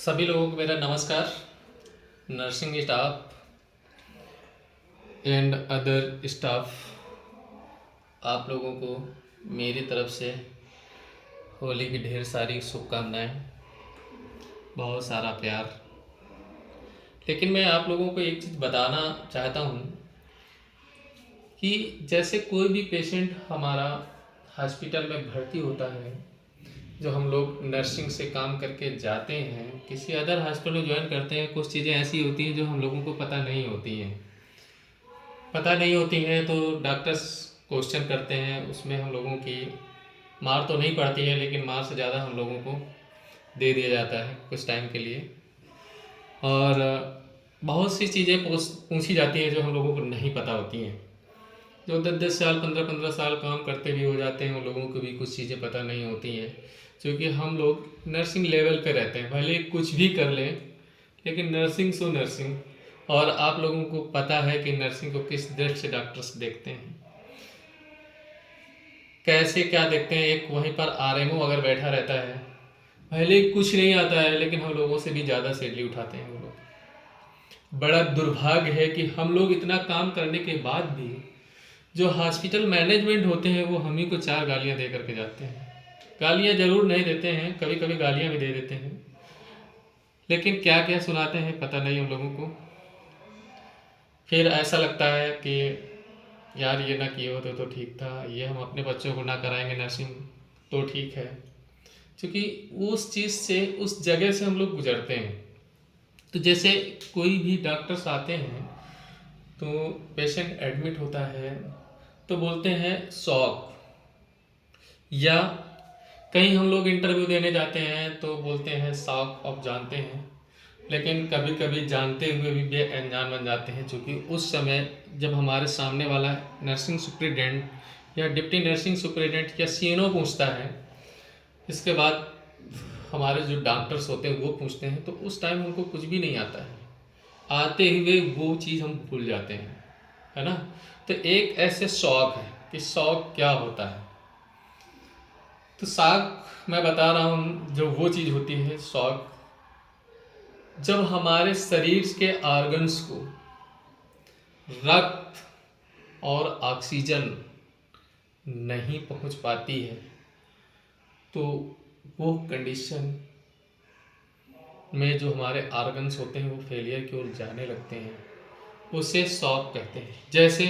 सभी लोगों को मेरा नमस्कार। Nursing staff and other staff, आप लोगों को मेरी तरफ से होली की ढेर सारी शुभकामनाएं, बहुत सारा प्यार। लेकिन मैं आप लोगों को एक चीज़ बताना चाहता हूँ कि जैसे कोई भी पेशेंट हमारा हॉस्पिटल में भर्ती होता है, जो हम लोग नर्सिंग से काम करके जाते हैं, किसी अदर हॉस्पिटल में ज्वाइन करते हैं, कुछ चीज़ें ऐसी होती हैं जो हम लोगों को पता नहीं होती हैं तो डॉक्टर्स क्वेश्चन करते हैं। उसमें हम लोगों की मार तो नहीं पड़ती है, लेकिन मार से ज़्यादा हम लोगों को दे दिया जाता है कुछ टाइम के लिए। और बहुत सी चीज़ें पूछी जाती हैं जो हम लोगों को नहीं पता होती हैं। जो 10-10 साल 15-15 साल काम करते भी हो जाते हैं, उन लोगों को भी कुछ चीज़ें पता नहीं होती हैं, क्योंकि हम लोग नर्सिंग लेवल पे रहते हैं। भले कुछ भी कर लें, लेकिन नर्सिंग सो नर्सिंग। और आप लोगों को पता है कि नर्सिंग को किस दृष्टि से डॉक्टर्स देखते हैं, कैसे क्या देखते हैं। एक वहीं पर आरएमओ अगर बैठा रहता है, भले कुछ नहीं आता है, लेकिन हम लोगों से भी ज़्यादा सैलरी उठाते हैं वो लोग। बड़ा दुर्भाग्य है कि हम लोग इतना काम करने के बाद भी जो हॉस्पिटल मैनेजमेंट होते हैं वो हम ही को 4 गालियाँ दे करके जाते हैं। गालियाँ ज़रूर नहीं देते हैं, कभी कभी गालियाँ भी दे देते हैं, लेकिन क्या क्या सुनाते हैं पता नहीं हम लोगों को। फिर ऐसा लगता है कि यार ये ना किए होते तो ठीक था, ये हम अपने बच्चों को ना कराएंगे नर्सिंग तो ठीक है, क्योंकि उस चीज़ से, उस जगह से हम लोग गुजरते हैं। तो जैसे कोई भी डॉक्टर्स आते हैं तो पेशेंट एडमिट होता है तो बोलते हैं शॉक, या कहीं हम लोग इंटरव्यू देने जाते हैं तो बोलते हैं शॉक ऑफ जानते हैं। लेकिन कभी कभी जानते हुए भी बेअनजान बन जाते हैं, क्योंकि उस समय जब हमारे सामने वाला नर्सिंग सुपरिटेंडेंट या डिप्टी नर्सिंग सुपरिटेंडेंट या सीएनओ पूछता है, इसके बाद हमारे जो डॉक्टर्स होते हैं वो पूछते हैं, तो उस टाइम हमको कुछ भी नहीं आता है। आते हुए वो चीज़ हम भूल जाते हैं, है ना। तो एक ऐसे शौक है कि शौक क्या होता है। तो शौक मैं बता रहा हूँ, जो वो चीज़ होती है शौक, जब हमारे शरीर के ऑर्गन्स को रक्त और ऑक्सीजन नहीं पहुंच पाती है, तो वो कंडीशन में जो हमारे ऑर्गन्स होते हैं वो फेलियर की ओर जाने लगते हैं, उसे शॉक कहते हैं। जैसे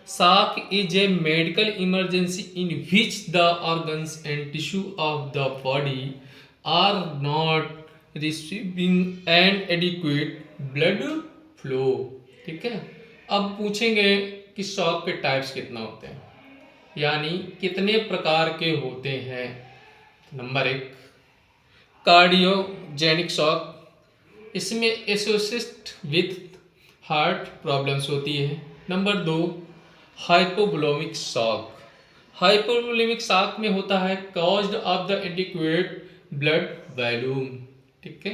shock is a medical emergency in which the organs and tissue of the body are not receiving an adequate blood flow. ठीक है। अब पूछेंगे कि शॉक के टाइप्स कितना होते हैं, यानी कितने प्रकार के होते हैं। नंबर 1, कार्डियोजेनिक शॉक, इसमें एसोसिएट विथ हार्ट प्रॉब्लम्स होती है। Number 2, hypovolemic shock. Hypovolemic shock में होता है caused of the adequate blood volume. ठीक है।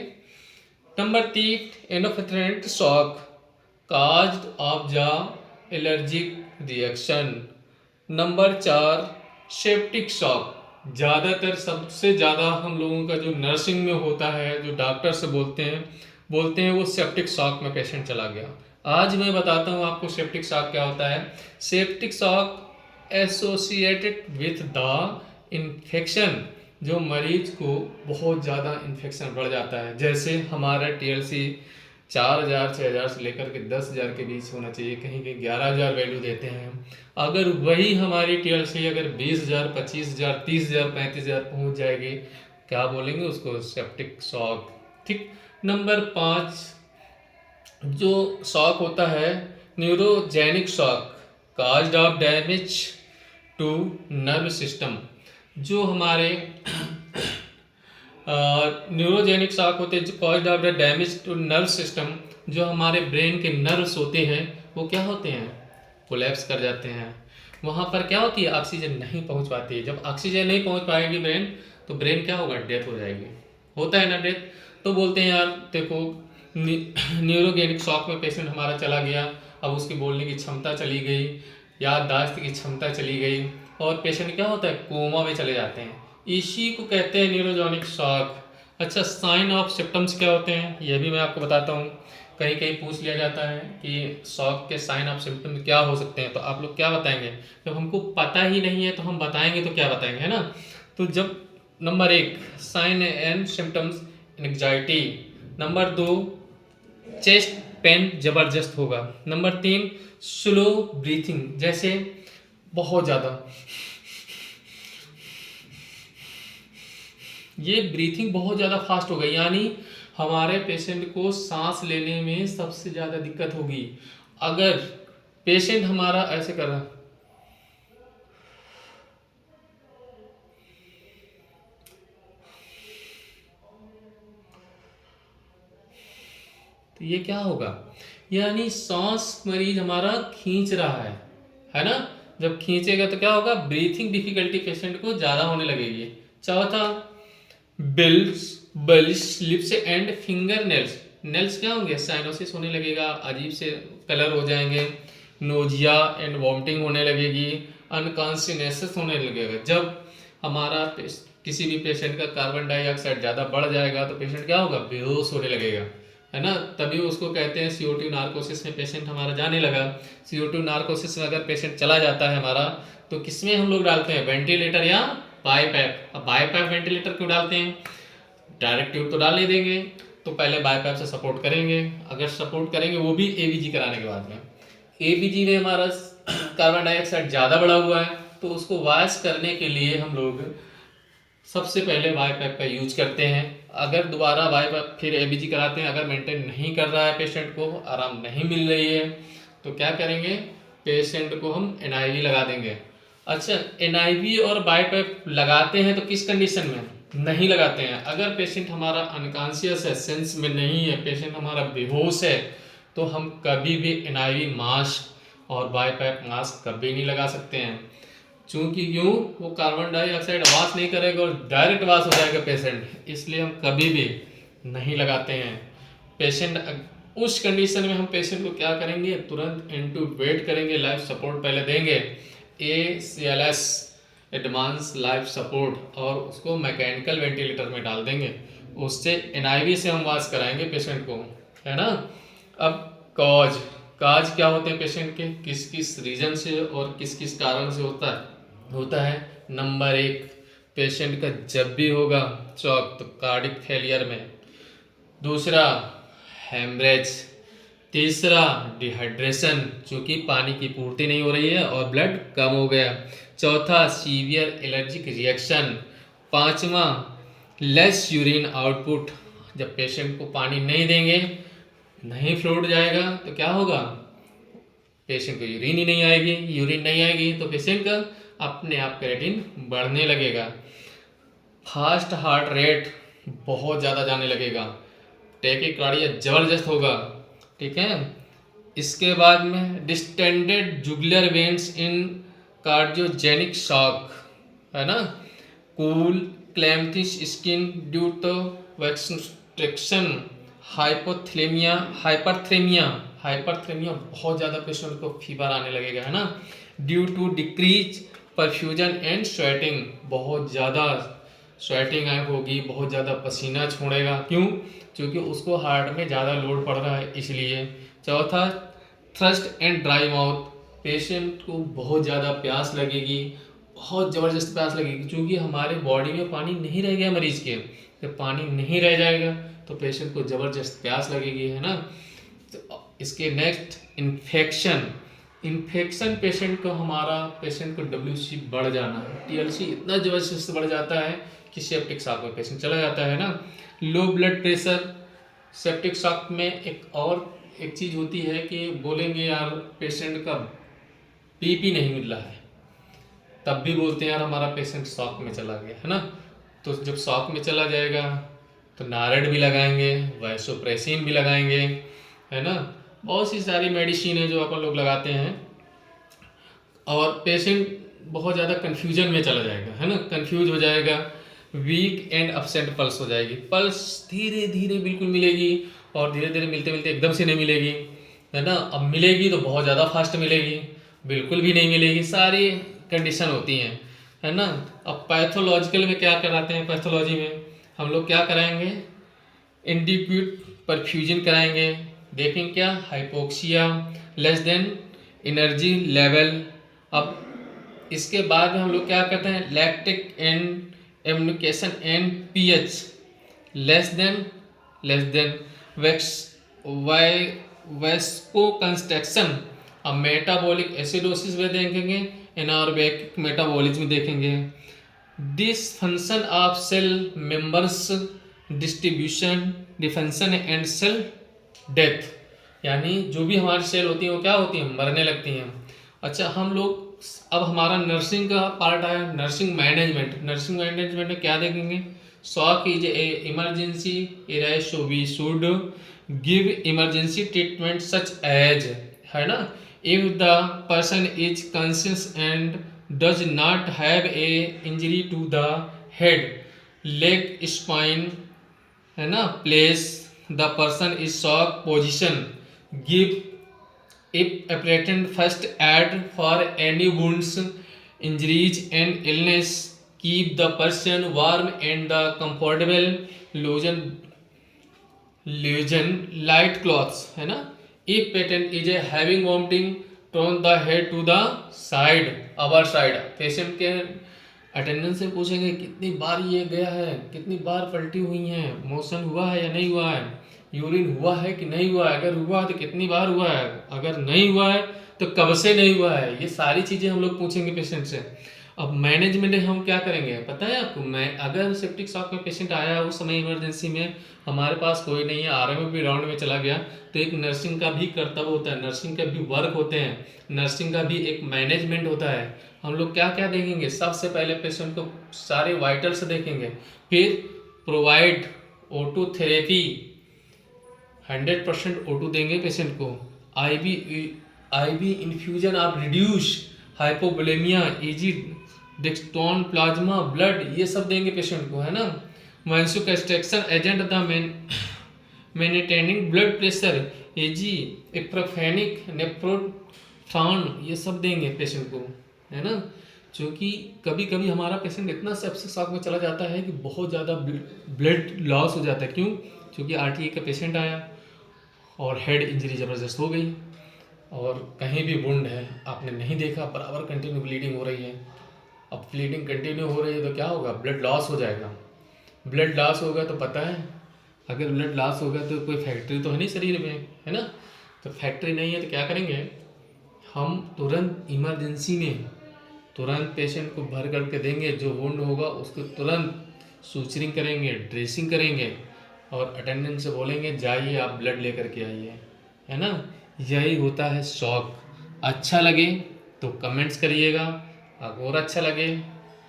Number 3, anaphylactic shock, caused of the allergic reaction. Number 4, septic shock. ज़्यादातर सबसे ज़्यादा हम लोगों का जो नर्सिंग में होता है, जो डॉक्टर से बोलते हैं वो सेप्टिक शॉक में पेशेंट चला गया। आज मैं बताता हूँ आपको सेप्टिक शॉक क्या होता है। Septic shock associated with the infection, जो मरीज को बहुत ज़्यादा इन्फेक्शन बढ़ जाता है। जैसे हमारा TLC 4000 6000 से लेकर के 10,000 के बीच होना चाहिए, कहीं कहीं 11,000 वैल्यू देते हैं। अगर वही हमारी TLC अगर 20,000 25,000 30,000 35,000 पहुँच जाएगी, क्या बोलेंगे उसको, सेप्टिक शॉक। ठीक। नंबर 5 जो शॉक होता है neurogenic shock, caused of damage to nerve system. जो हमारे न्यूरोजेनिक शॉक होते हैं, जो caused of the damage to nerve system, जो हमारे ब्रेन के नर्व्स होते हैं वो क्या होते हैं, कोलैप्स कर जाते हैं। वहाँ पर क्या होती है, ऑक्सीजन नहीं पहुँच पाती है। जब ऑक्सीजन नहीं पहुँच पाएगी ब्रेन, तो ब्रेन क्या होगा, डेथ हो जाएगी। होता है ना डेथ। तो बोलते हैं यार देखो, न्यूरोजेनिक शॉक में पेशेंट हमारा चला गया, अब उसकी बोलने की क्षमता चली गई, याददाश्त की क्षमता चली गई, और पेशेंट क्या होता है, कोमा में चले जाते हैं। इसी को कहते हैं न्यूरोजेनिक शॉक। अच्छा, साइन ऑफ सिम्टम्स क्या होते हैं यह भी मैं आपको बताता हूँ। कहीं कहीं पूछ लिया जाता है कि शॉक के साइन ऑफ सिम्टम्स क्या हो सकते हैं, तो आप लोग क्या बताएंगे? जब हमको पता ही नहीं है तो हम बताएंगे तो क्या बताएंगे, है ना? तो जब number 1 sign and symptoms, anxiety. Number 2 chest pain जबरदस्त होगा। नंबर 3 स्लो ब्रीथिंग, जैसे बहुत ज़्यादा ये ब्रीथिंग बहुत ज़्यादा फास्ट हो गई, यानी हमारे पेशेंट को सांस लेने में सबसे ज़्यादा दिक्कत होगी। अगर पेशेंट हमारा ऐसे कर रहा, तो ये क्या होगा? यानी सांस मरीज हमारा खींच रहा है ना? जब खींचेगा तो क्या होगा? ब्रीथिंग डिफिकल्टी पेशेंट को ज़्यादा होने लगेगी। चौथा bills balls lips and finger nails, nails क्या होंगे? साइनोसिस होने लगेगा, अजीब से कलर हो जाएंगे, नोजिया एंड वॉमिटिंग होने लगेगी, अनकॉन्शियसनेस होने लगेगा। जब हमारा किसी भी पेशेंट का कार्बन डाइऑक्साइड ज़्यादा बढ़ जाएगा तो पेशेंट क्या होगा? बेहोश होने लगेगा, है ना? तभी उसको कहते हैं CO2 नार्कोसिस में पेशेंट हमारा जाने लगा। CO2 नार्कोसिस में अगर पेशेंट चला जाता है हमारा, तो किसमें हम लोग डालते हैं? वेंटिलेटर या बाईपैप। अब बाईपैप वेंटिलेटर क्यों डालते हैं? डायरेक्ट ट्यूब तो डाल नहीं देंगे, तो पहले बाईपैप से सपोर्ट करेंगे। अगर सपोर्ट करेंगे वो भी ABG कराने के बाद में, ABG में हमारा कार्बन डाइऑक्साइड ज़्यादा बढ़ा हुआ है, तो उसको वॉश करने के लिए हम लोग सबसे पहले बाईपैप का यूज करते हैं। अगर दोबारा बाईपैप फिर ABG कराते हैं, अगर मेंटेन नहीं कर रहा है, पेशेंट को आराम नहीं मिल रही है, तो क्या करेंगे? पेशेंट को हम NIV लगा देंगे। अच्छा, NIV और बाईपैप लगाते हैं तो किस कंडीशन में? नहीं लगाते हैं अगर पेशेंट हमारा अनकॉन्शियस है, सेंस में नहीं है, पेशेंट हमारा बेहोश है, तो हम कभी भी NIV मास्क और बाईपैप मास्क कभी नहीं लगा सकते हैं। चूँकि क्यों? वो कार्बन डाइऑक्साइड वाश नहीं करेगा और डायरेक्ट वाश हो जाएगा पेशेंट, इसलिए हम कभी भी नहीं लगाते हैं। पेशेंट उस कंडीशन में हम पेशेंट को क्या करेंगे? तुरंत इंटूबेट करेंगे, लाइफ सपोर्ट पहले देंगे, ACLS एडवांस लाइफ सपोर्ट, और उसको मैकेनिकल वेंटिलेटर में डाल देंगे। उससे NIV से हम वाश कराएंगे पेशेंट को, है ना? अब कॉज क्या होते हैं पेशेंट के, किस किस रीजन से और किस किस कारण से होता है। नंबर 1 पेशेंट का जब भी होगा शॉक तो कार्डिक फेलियर में, दूसरा हेमरेज, तीसरा डिहाइड्रेशन, चूँकि पानी की पूर्ति नहीं हो रही है और ब्लड कम हो गया, चौथा सीवियर एलर्जिक रिएक्शन, पांचवा लेस यूरिन आउटपुट, जब पेशेंट को पानी नहीं देंगे, नहीं फ्लोट जाएगा तो क्या होगा? पेशेंट को यूरिन ही नहीं आएगी, यूरिन नहीं आएगी तो पेशेंट का अपने आप क्रेटिन बढ़ने लगेगा, फास्ट हार्ट रेट बहुत ज़्यादा जाने लगेगा, टैकीकार्डिया जबरदस्त होगा, ठीक है? इसके बाद में distended jugular veins in cardiogenic shock, है ना? Cool clammy skin due to vaccination, hyperthermia बहुत ज़्यादा पेशेंट को फीवर आने लगेगा, है ना? Due to decrease perfusion and sweating, बहुत ज़्यादा स्वेटिंग होगी, बहुत ज़्यादा पसीना छोड़ेगा, क्यों? क्योंकि उसको हार्ट में ज़्यादा लोड पड़ रहा है इसलिए। चौथा thrust and dry mouth, patient को बहुत ज़्यादा प्यास लगेगी, बहुत ज़बरदस्त प्यास लगेगी, क्योंकि हमारे बॉडी में पानी नहीं रह गया मरीज के, जब पानी नहीं रह जाएगा तो पेशेंट को ज़बरदस्त प्यास लगेगी, है ना? तो इसके नेक्स्ट इन्फेक्शन पेशेंट को WC बढ़ जाना, TLC इतना ज़बरदस्त बढ़ जाता है कि सेप्टिक शॉक में पेशेंट चला जाता है ना। Low blood pressure septic shock में एक चीज़ होती है कि बोलेंगे यार पेशेंट का BP नहीं मिल रहा है, तब भी बोलते हैं यार हमारा पेशेंट शॉक में चला गया, है ना? तो जब शॉक में चला जाएगा तो नारेड भी लगाएंगे, वैसोप्रेसिन भी लगाएंगे, है ना? बहुत सी सारी मेडिसिन है जो अपन लोग लगाते हैं, और पेशेंट बहुत ज़्यादा कन्फ्यूजन में चला जाएगा, है ना? कन्फ्यूज हो जाएगा, वीक एंड अपसेंट पल्स हो जाएगी, पल्स धीरे धीरे बिल्कुल मिलेगी और धीरे धीरे मिलते मिलते एकदम से नहीं मिलेगी, है ना? अब मिलेगी तो बहुत ज़्यादा फास्ट मिलेगी, बिल्कुल भी नहीं मिलेगी, सारी कंडीशन होती हैं, है ना? अब पैथोलॉजिकल में क्या कराते हैं? पैथोलॉजी में हम लोग क्या कराएंगे, इनडिक्यूट परफ्यूजन कराएंगे, देखेंगे क्या hypoxia, less than energy level. अब इसके बाद हम लोग क्या करते हैं, लैक्टिक एंड एम्युनिकेशन एंड पीएच लेस देन वैक्स वाई वेस्को कंस्ट्रक्शन। अब मेटाबॉलिक एसिडोसिस में देखेंगे, एनारोबिक मेटाबॉलिज्म देखेंगे, dysfunction of cell members, distribution डिफेंशन एंड सेल डेथ, यानी जो भी हमारी सेल होती हैं वो क्या होती हैं, मरने लगती हैं। अच्छा हम लोग अब हमारा नर्सिंग का पार्ट आया, नर्सिंग मैनेजमेंट में क्या देखेंगे, shock is a emergency area, so we should give emergency treatment such as, है ना, if the person is conscious and does not have a injury to the head leg spine, है ना, place the person is shock position, give if appropriate first aid for any wounds, injuries and illness, keep the person warm and the comfortable, lotion light clothes, है ना, if patient is having vomiting, turn the head to the side, our side। Patient के attendance से पूछेंगे कितनी बार ये गया है, कितनी बार पलटी हुई हैं, मोशन हुआ है या नहीं हुआ है, यूरिन हुआ है कि नहीं हुआ है, अगर हुआ है तो कितनी बार हुआ है, अगर नहीं हुआ है तो कब से नहीं हुआ है, ये सारी चीज़ें हम लोग पूछेंगे पेशेंट से। अब मैनेजमेंट हम क्या करेंगे पता है आपको, मैं अगर सेप्टिक शॉक में पेशेंट आया उस समय इमरजेंसी में हमारे पास कोई नहीं है, आरएमओ भी राउंड में चला गया, तो एक नर्सिंग का भी कर्तव्य होता है, नर्सिंग का भी वर्क होते हैं, नर्सिंग का भी एक मैनेजमेंट होता है। हम लोग क्या क्या देखेंगे, सबसे पहले पेशेंट को सारे वाइटल्स देखेंगे, फिर प्रोवाइड O2 थेरेपी, 100% O2 देंगे पेशेंट को, IV infusion of reduce hypovolemia, eg dextran plasma blood, ये सब देंगे पेशेंट को, है ना, vasoconstriction agent the maintaining blood pressure, eg इप्रोफेनिक नेफ्रोथ्रॉन, ये सब देंगे पेशेंट को, है ना, क्योंकि कभी कभी हमारा पेशेंट इतना सेप्टिक शॉक में चला जाता है कि बहुत ज़्यादा ब्लड लॉस हो जाता है, क्यों, क्योंकि आरटीए का पेशेंट आया और हेड इंजरी ज़बरदस्त हो गई और कहीं भी वुंड है आपने नहीं देखा, बराबर कंटिन्यू ब्लीडिंग हो रही है। अब ब्लीडिंग कंटिन्यू हो रही है तो क्या होगा, ब्लड लॉस हो जाएगा, ब्लड लॉस होगा तो पता है अगर ब्लड लॉस होगा तो कोई फैक्ट्री तो है नहीं शरीर में, है ना, तो फैक्ट्री नहीं है तो क्या करेंगे, हम तुरंत इमरजेंसी में तुरंत पेशेंट को भर करके देंगे, जो वुंड होगा उसको तुरंत सूचरिंग करेंगे, ड्रेसिंग करेंगे और अटेंडेंट से बोलेंगे जाइए आप ब्लड लेकर के आइए, है ना। यही होता है शॉक। अच्छा लगे तो कमेंट्स करिएगा, अगर अच्छा लगे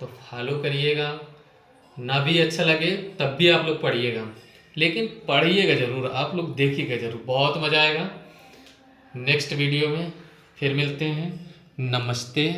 तो फॉलो करिएगा, ना भी अच्छा लगे तब भी आप लोग पढ़िएगा, लेकिन पढ़िएगा ज़रूर, आप लोग देखिएगा ज़रूर, बहुत मज़ा आएगा। नेक्स्ट वीडियो में फिर मिलते हैं, नमस्ते।